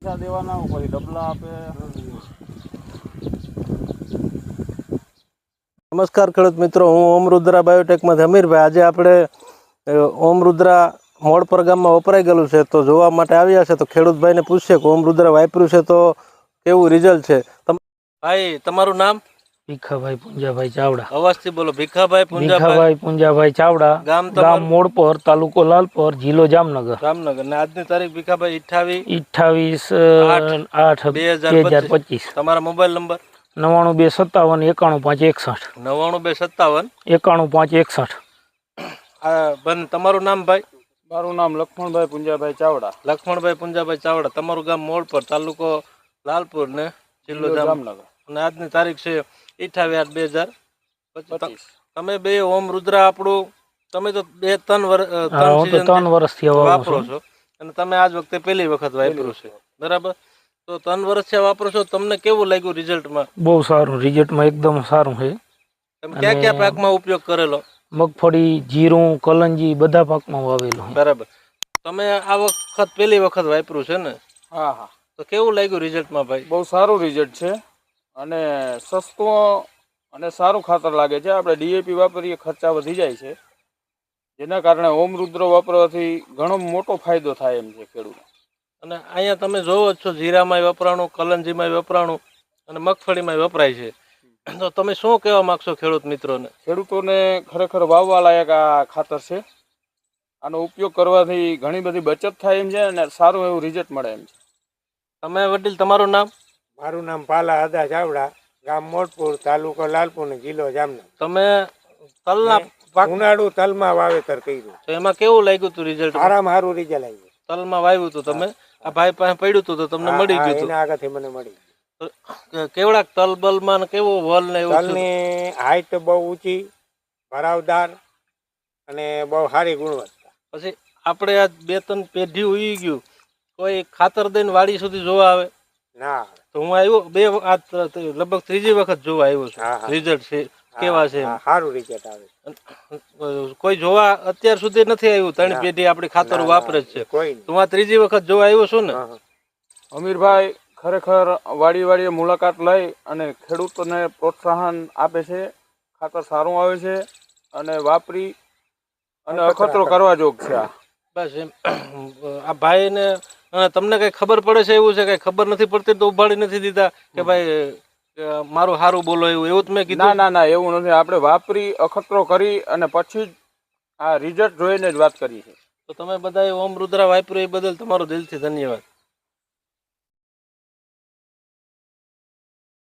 પૈસા દેવાના કોઈ ડબલા આપે। નમસ્કાર ખેડૂત મિત્રો, હું ઓમ રુદ્રા બાયોટેકમાંથી અમીરભાઈ। આજે આપણે ઓમ રુદ્રા મોડપર ગામમાં વપરાઈ ગયેલું છે તો જોવા માટે આવ્યા છે। તો ખેડૂતભાઈને પૂછીએ કે ઓમ રુદ્રા વાપર્યું છે તો કેવું રિઝલ્ટ છે। ભાઈ, તમારું નામ? ભીખાભાઈ પુંજાભાઈ ચાવડા। અવાજથી બોલો। ભીખાભાઈ પુંજાભાઈ ચાવડા, ગામ મોડપર, તાલુકો લાલપર, જિલ્લો જામનગર। જામનગર। ને આજની તારીખ ભીખાભાઈ 28/8/2025। તમારા મોબાઈલ નંબર? 9257 91 561 9257 91 561। તમારું નામ ભાઈ? મારું નામ લક્ષ્મણભાઈ પુંજાભાઈ ચાવડા। લક્ષ્મણભાઈ પુંજાભાઈ ચાવડા। તમારું ગામ મોડપર, તાલુકો લાલપુર ને જિલ્લો જામનગર। અને આજની તારીખ છે 28/8/2025। તમે બે ઓમ રુદ્રા આપણું તમે તો 2-3 વર્ષથી વાપરો છો અને તમે આજ વખતે પહેલી વખત વાપર્યું છે, બરાબર? તો 3 વર્ષથી વાપરો છો, તમને કેવું લાગ્યું રિઝલ્ટમાં? બહુ સારું રિઝલ્ટમાં, એકદમ સારું છે। તમે કયા કયા પાકમાં ઉપયોગ કરેલો? મગફળી, જીરું, કલંજી બધા પાકમાં વાવેલું, બરાબર? તમે આ વખત પહેલી વખત વાપર્યું છે ને? હા હા। તો કેવું લાગ્યું રિઝલ્ટમાં ભાઈ? બહુ સારું રિઝલ્ટ છે અને સસ્તું અને સારું ખાતર લાગે છે। આપણે ડીએપી વાપરીએ ખર્ચા વધી જાય છે, જેના કારણે ઓમ રુદ્ર વાપરવાથી ઘણો મોટો ફાયદો થાય એમ છે ખેડૂતને। અને અહીંયા તમે જોવો જ છો, જીરામાંય વપરાણું, કલંજીમાંય વપરાણું અને મગફળીમાંય વપરાય છે। તો તમે શું કહેવા માગશો ખેડૂત મિત્રોને? ખેડૂતોને ખરેખર વાવવા લાયક આ ખાતર છે। આનો ઉપયોગ કરવાથી ઘણી બધી બચત થાય એમ છે અને સારું એવું રિઝલ્ટ મળે એમ છે। તમે વડીલ, તમારું નામ? મારું નામ પાલા હદા ચાવડા, ગામ મોડપુર, તાલુકો લાલપુર ને જિલ્લો જામનગર। તમે તલના ઉનાળુ તલમાં વાવેતર કર્યું, તો એમાં કેવું લાગ્યું હતું રિઝલ્ટ? સારામાં સારું રિઝલ્ટ આવ્યું। તલમાં વાવ્યું હતું તમે, આ ભાઈ પાસે પડ્યું હતું તો તમને મળી ગયું હતું? એના આગળથી મને મળી ગયું। કેવડાક તલ બલમાં કેવું વલ ને એવું? તલની હાઈટ બહુ ઊંચી, ભરાવદાર અને બહુ સારી ગુણવત્તા। પછી આપણે આ 2-3 પેઢી ઉઈ ગયું, કોઈ ખાતર દઈને વાડી સુધી જોવા આવે ના? તો હું આવ્યો લગભગ 3જી વખત જોવા આવ્યો છું। રિઝલ્ટ છે કેવા છે? સારું રિઝલ્ટ આવે। કોઈ જોવા અત્યાર સુધી નથી આવ્યું? 3 પેઢી આપણી ખાતર વાપરે છે, કોઈ તો હું આ 3જી વખત જોવા આવ્યો છું ને? અમીરભાઈ ખરેખર વાડીએ મુલાકાત લઈ અને ખેડૂતોને પ્રોત્સાહન આપે છે। ખાતર સારું આવે છે અને વાપરી અને અખતરો કરવા જોગ છે આ। બસ એમ આ ભાઈને તમને કઈ ખબર પડે છે એવું છે? કઈ ખબર નથી પડતી તો ઉભાડી નથી દીધા કે ભાઈ મારું સારું બોલો એવું જ મેં કીધું? ના, એવું નથી। આપણે વાપરી અખતરો કરી અને પછી જ આ રિઝલ્ટ જોઈને જ વાત કરી છે। તો તમે બધા ઓમ રુદ્રા વાપર્યું એ બદલ તમારો દિલથી ધન્યવાદ।